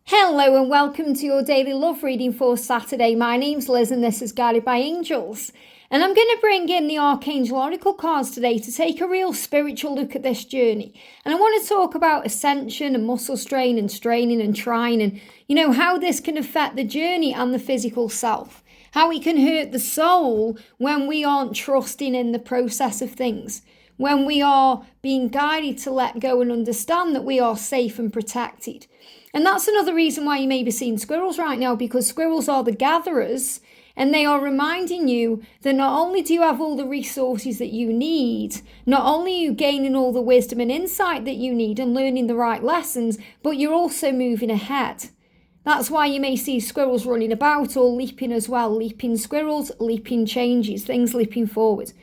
Hello and welcome to your daily love reading for Saturday. My name's Liz and this is Guided by Angels. And I'm going to bring in the Archangel Oracle cards today to take a real spiritual look at this journey. And I want to talk about ascension and muscle strain and straining and trying and, how this can affect the journey and the physical self. How it can hurt the soul when we aren't trusting in the process of things. When we are being guided to let go and understand that we are safe and protected. And that's another reason why you may be seeing squirrels right now, because squirrels are the gatherers and they are reminding you that not only do you have all the resources that you need, not only are you gaining all the wisdom and insight that you need and learning the right lessons, but you're also moving ahead. That's why you may see squirrels running about or leaping as well, leaping squirrels, leaping changes, things leaping forward.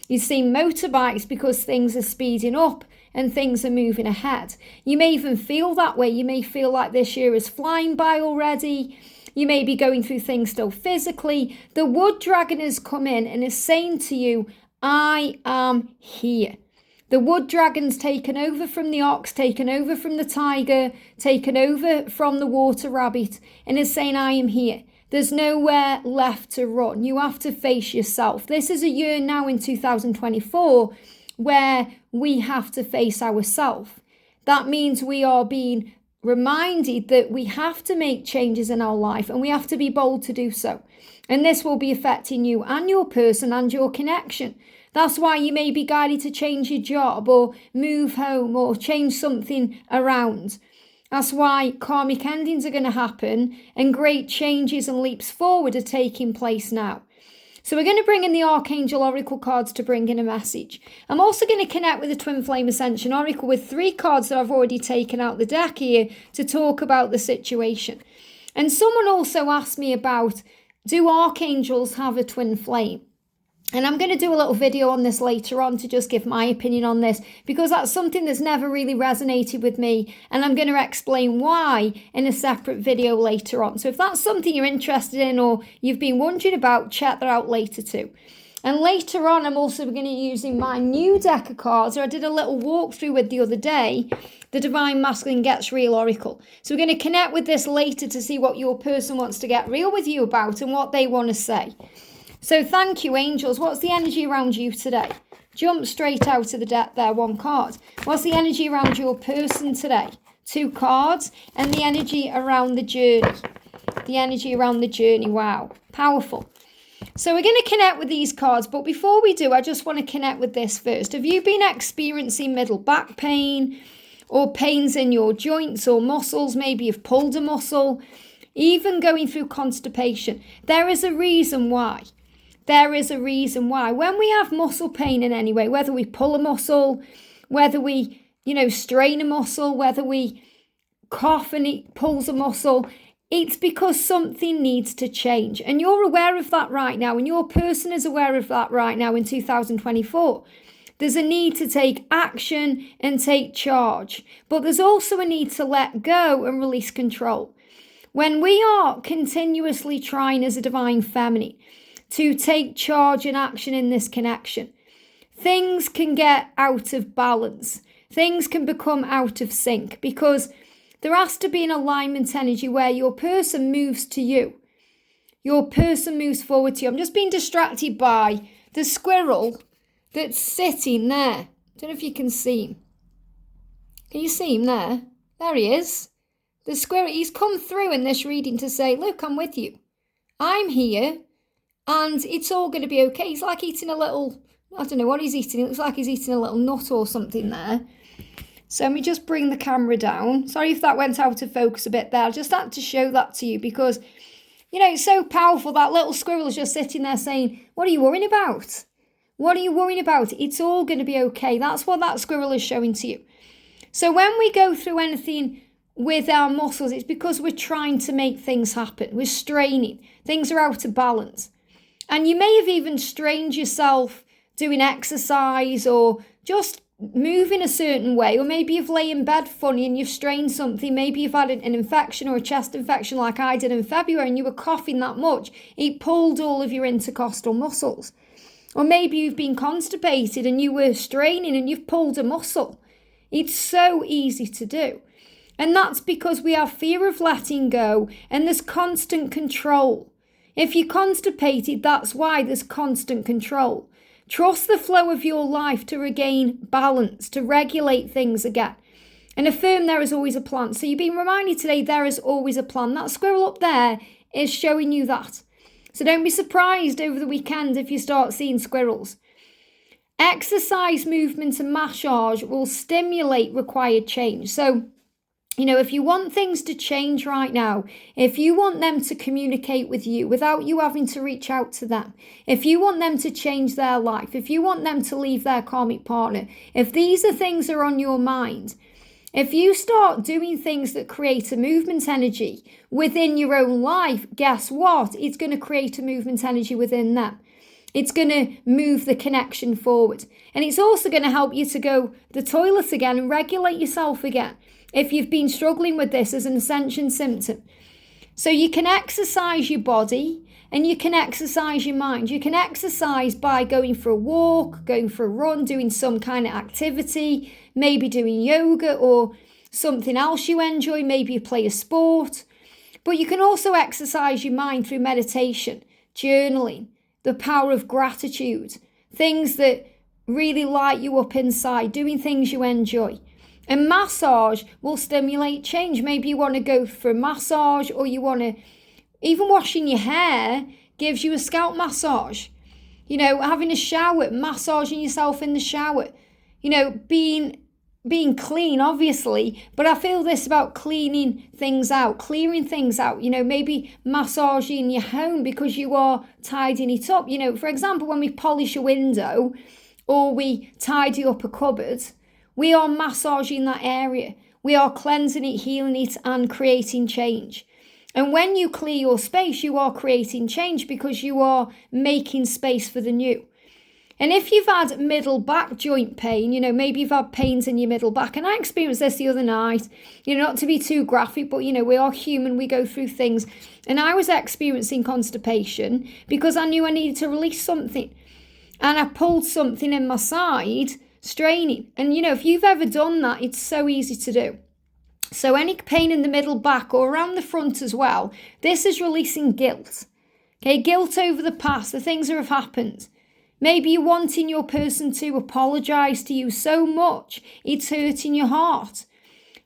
You see motorbikes because things are speeding up and things are moving ahead. You may even feel that way. You may feel like this year is flying by already. You may be going through things still physically. The wood dragon has come in and is saying to you, I am here. The wood dragon's taken over from the ox, taken over from the tiger, taken over from the water rabbit, and is saying, I am here. There's nowhere left to run. You have to face yourself. This is a year now in 2024 where we have to face ourselves. That means we are being reminded that we have to make changes in our life and we have to be bold to do so. And this will be affecting you and your person and your connection. That's why you may be guided to change your job or move home or change something around. That's why karmic endings are going to happen and great changes and leaps forward are taking place now. So we're going to bring in the Archangel Oracle cards to bring in a message. I'm also going to connect with the Twin Flame Ascension Oracle with 3 cards that I've already taken out the deck here to talk about the situation. And someone also asked me about, do archangels have a twin flame? And I'm going to do a little video on this later on to just give my opinion on this, because that's something that's never really resonated with me. And I'm going to explain why in a separate video later on. So if that's something you're interested in or you've been wondering about, check that out later too. And later on, I'm also going to be using my new deck of cards that I did a little walkthrough with the other day, the Divine Masculine Gets Real Oracle. So we're going to connect with this later to see what your person wants to get real with you about and what they want to say. So thank you, angels. What's the energy around you today? Jump straight out of the deck there, 1 card. What's the energy around your person today? 2 cards. And the energy around the journey. The energy around the journey. Wow. Powerful. So we're going to connect with these cards. But before we do, I just want to connect with this first. Have you been experiencing middle back pain or pains in your joints or muscles? Maybe you've pulled a muscle. Even going through constipation. There is a reason why. There is a reason why. When we have muscle pain in any way, whether we pull a muscle, whether we, strain a muscle, whether we cough and it pulls a muscle, it's because something needs to change. And you're aware of that right now, and your person is aware of that right now in 2024. There's a need to take action and take charge. But there's also a need to let go and release control. When we are continuously trying as a divine feminine to take charge and action in this connection, things can get out of balance. Things can become out of sync because there has to be an alignment energy where your person moves to you. Your person moves forward to you. I'm just being distracted by the squirrel that's sitting there. I don't know if you can see him. Can you see him there? There he is. The squirrel, he's come through in this reading to say, look, I'm with you. I'm here. And it's all going to be okay. He's like eating a little, I don't know what he's eating. It looks like he's eating a little nut or something there. So let me just bring the camera down. Sorry if that went out of focus a bit there. I just had to show that to you because, it's so powerful. That little squirrel is just sitting there saying, what are you worrying about? What are you worrying about? It's all going to be okay. That's what that squirrel is showing to you. So when we go through anything with our muscles, it's because we're trying to make things happen. We're straining. Things are out of balance. And you may have even strained yourself doing exercise or just moving a certain way. Or maybe you've lay in bed funny and you've strained something. Maybe you've had an infection or a chest infection like I did in February and you were coughing that much. It pulled all of your intercostal muscles. Or maybe you've been constipated and you were straining and you've pulled a muscle. It's so easy to do. And that's because we have fear of letting go and there's constant control. If you're constipated, that's why there's constant control. Trust the flow of your life to regain balance, to regulate things again. And affirm there is always a plan. So you've been reminded today there is always a plan. That squirrel up there is showing you that. So don't be surprised over the weekend if you start seeing squirrels. Exercise, movement and massage will stimulate required change. So, if you want things to change right now, if you want them to communicate with you without you having to reach out to them, if you want them to change their life, if you want them to leave their karmic partner, if these are things that are on your mind, if you start doing things that create a movement energy within your own life, guess what? It's going to create a movement energy within them. It's going to move the connection forward. And it's also going to help you to go the toilet again and regulate yourself again if you've been struggling with this as an Ascension symptom. So you can exercise your body and you can exercise your mind. You can exercise by going for a walk, going for a run, doing some kind of activity, maybe doing yoga or something else you enjoy. Maybe you play a sport. But you can also exercise your mind through meditation, journaling, the power of gratitude, things that really light you up inside, doing things you enjoy. And massage will stimulate change. Maybe you want to go for a massage, or you want to, even washing your hair gives you a scalp massage. Having a shower, massaging yourself in the shower. Being clean, obviously, but I feel this about cleaning things out, clearing things out, maybe massaging your home because you are tidying it up. For example, when we polish a window or we tidy up a cupboard, we are massaging that area. We are cleansing it, healing it, and creating change. And when you clear your space, you are creating change because you are making space for the new. And if you've had middle back joint pain, maybe you've had pains in your middle back. And I experienced this the other night, not to be too graphic, but, we are human, we go through things. And I was experiencing constipation because I knew I needed to release something. And I pulled something in my side, straining. And, if you've ever done that, it's so easy to do. So any pain in the middle back or around the front as well, this is releasing guilt. Okay, guilt over the past, the things that have happened. Maybe you're wanting your person to apologise to you so much, it's hurting your heart.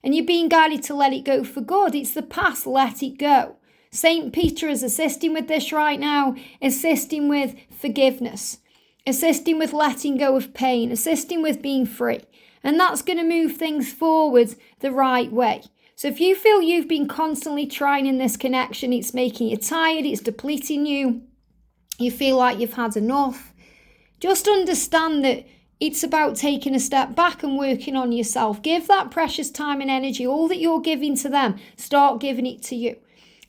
And you're being guided to let it go for good. It's the past, let it go. St. Peter is assisting with this right now, assisting with forgiveness, assisting with letting go of pain, assisting with being free. And that's going to move things forward the right way. So if you feel you've been constantly trying in this connection, it's making you tired, it's depleting you, you feel like you've had enough, just understand that it's about taking a step back and working on yourself. Give that precious time and energy, all that you're giving to them, start giving it to you.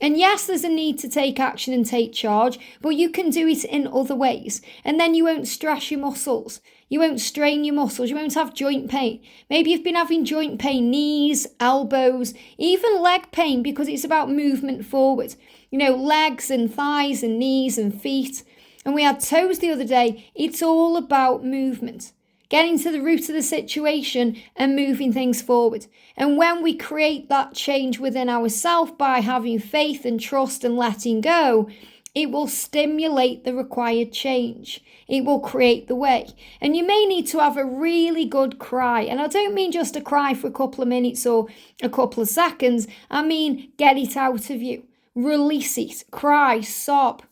And yes, there's a need to take action and take charge, but you can do it in other ways. And then you won't stress your muscles. You won't strain your muscles. You won't have joint pain. Maybe you've been having joint pain, knees, elbows, even leg pain, because it's about movement forward. Legs and thighs and knees and feet. And we had toes the other day. It's all about movement, getting to the root of the situation and moving things forward. And when we create that change within ourselves by having faith and trust and letting go, it will stimulate the required change. It will create the way. And you may need to have a really good cry. And I don't mean just a cry for a couple of minutes or a couple of seconds. I mean, get it out of you. Release it. Cry, sob.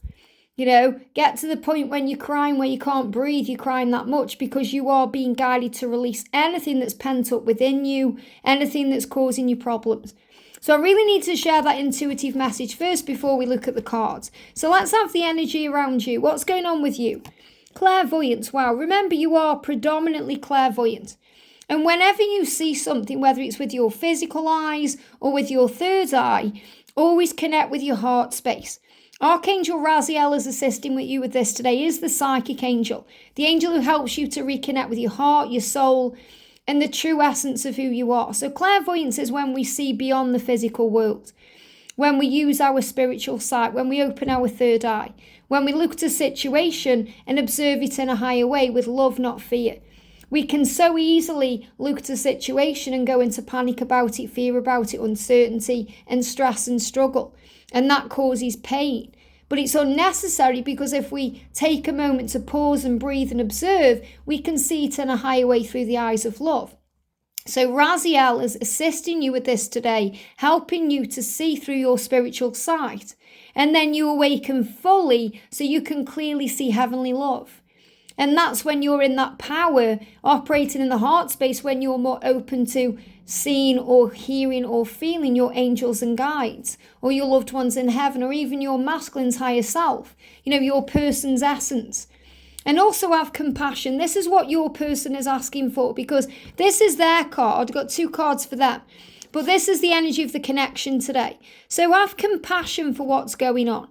Get to the point when you're crying where you can't breathe, you're crying that much because you are being guided to release anything that's pent up within you, anything that's causing you problems. So I really need to share that intuitive message first before we look at the cards. So let's have the energy around you. What's going on with you? Clairvoyance. Wow. Remember, you are predominantly clairvoyant. And whenever you see something, whether it's with your physical eyes or with your third eye, always connect with your heart space. Archangel Raziel is assisting with you with this today, is the psychic angel, the angel who helps you to reconnect with your heart, your soul, and the true essence of who you are. So clairvoyance is when we see beyond the physical world, when we use our spiritual sight, when we open our third eye, when we look at a situation and observe it in a higher way with love, not fear, We can so easily look at a situation and go into panic about it, fear about it, uncertainty and stress and struggle. And that causes pain. But it's unnecessary, because if we take a moment to pause and breathe and observe, we can see it in a higher way through the eyes of love. So Raziel is assisting you with this today, helping you to see through your spiritual sight. And then you awaken fully so you can clearly see heavenly love. And that's when you're in that power, operating in the heart space, when you're more open to seeing or hearing or feeling your angels and guides, or your loved ones in heaven, or even your masculine's higher self, your person's essence. And also have compassion. This is what your person is asking for, because this is their card. I've got 2 cards for them. But this is the energy of the connection today. So have compassion for what's going on.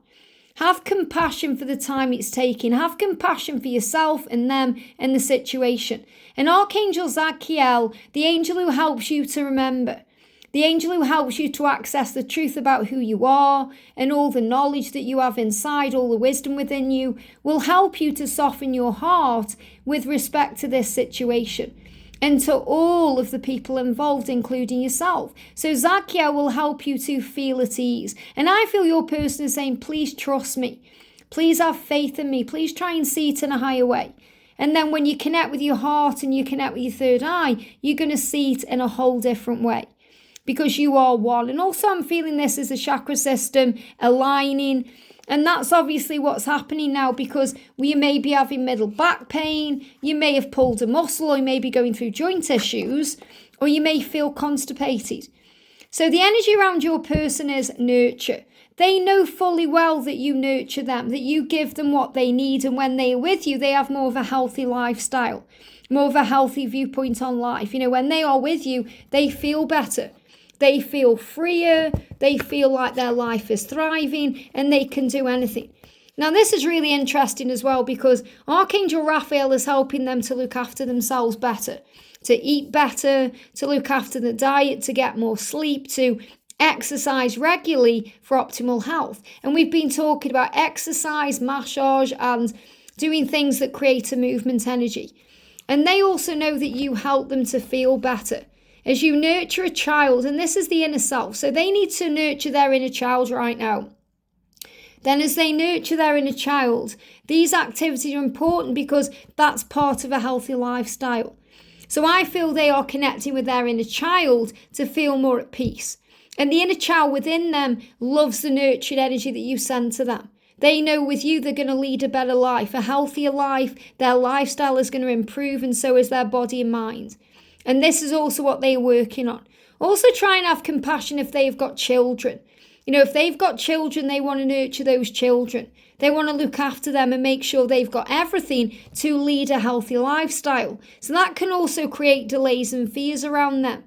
Have compassion for the time it's taking. Have compassion for yourself and them and the situation. And Archangel Zadkiel, the angel who helps you to remember, the angel who helps you to access the truth about who you are and all the knowledge that you have inside, all the wisdom within you, will help you to soften your heart with respect to this situation and to all of the people involved, including yourself. So Zadkiel will help you to feel at ease. And I feel your person is saying, please trust me. Please have faith in me. Please try and see it in a higher way. And then when you connect with your heart and you connect with your third eye, you're going to see it in a whole different way, because you are one. And also I'm feeling this as a chakra system aligning. And that's obviously what's happening now, because you may be having middle back pain, you may have pulled a muscle, or you may be going through joint issues, or you may feel constipated. So the energy around your person is nurture. They know fully well that you nurture them, that you give them what they need. And when they are with you, they have more of a healthy lifestyle, more of a healthy viewpoint on life. When they are with you, they feel better. They feel freer, they feel like their life is thriving, and they can do anything. Now, this is really interesting as well, because Archangel Raphael is helping them to look after themselves better, to eat better, to look after the diet, to get more sleep, to exercise regularly for optimal health. And we've been talking about exercise, massage, and doing things that create a movement energy. And they also know that you help them to feel better. As you nurture a child, and this is the inner self, so they need to nurture their inner child right now. Then as they nurture their inner child, these activities are important, because that's part of a healthy lifestyle. So I feel they are connecting with their inner child to feel more at peace. And the inner child within them loves the nurtured energy that you send to them. They know with you they're going to lead a better life, a healthier life. Their lifestyle is going to improve, and so is their body and mind. And this is also what they're working on. Also try and have compassion if they've got children. If they've got children, they want to nurture those children. They want to look after them and make sure they've got everything to lead a healthy lifestyle. So that can also create delays and fears around them.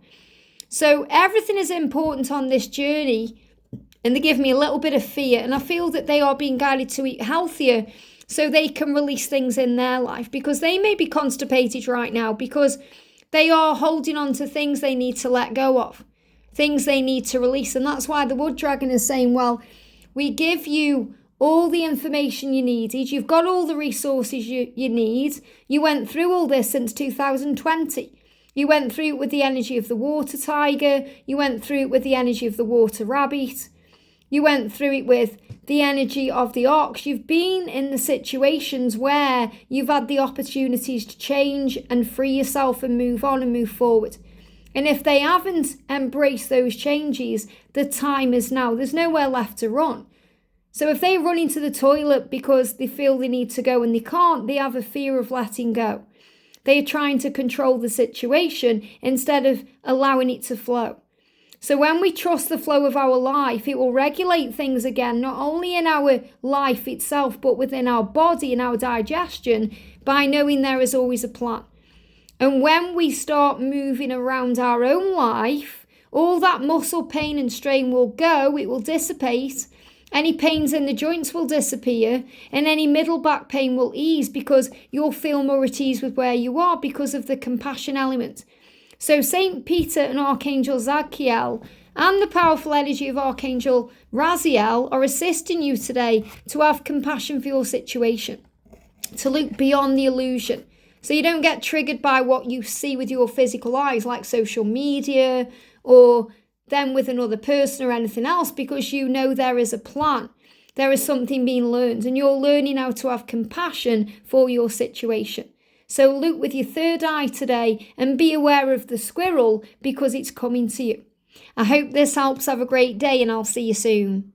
So everything is important on this journey, and they give me a little bit of fear. And I feel that they are being guided to eat healthier so they can release things in their life, because they may be constipated right now, because they are holding on to things they need to let go of, things they need to release. And that's why the wood dragon is saying, well, we give you all the information you needed. You've got all the resources you need. You went through all this since 2020. You went through it with the energy of the water tiger. You went through it with the energy of the water rabbit. You went through it with the energy of the ox. You've been in the situations where you've had the opportunities to change and free yourself and move on and move forward. And if they haven't embraced those changes, the time is now. There's nowhere left to run. So if they run into the toilet because they feel they need to go and they can't, they have a fear of letting go. They're trying to control the situation instead of allowing it to flow. So when we trust the flow of our life, it will regulate things again, not only in our life itself, but within our body and our digestion, by knowing there is always a plan. And when we start moving around our own life, all that muscle pain and strain will go, it will dissipate. Any pains in the joints will disappear, and any middle back pain will ease, because you'll feel more at ease with where you are because of the compassion element. So Saint Peter and Archangel Zadkiel and the powerful energy of Archangel Raziel are assisting you today to have compassion for your situation, to look beyond the illusion, So you don't get triggered by what you see with your physical eyes, like social media or them with another person or anything else, because you know there is a plan. There is something being learned, and you're learning how to have compassion for your situation. So look with your third eye today and be aware of the squirrel, because it's coming to you. I hope this helps. Have a great day, and I'll see you soon.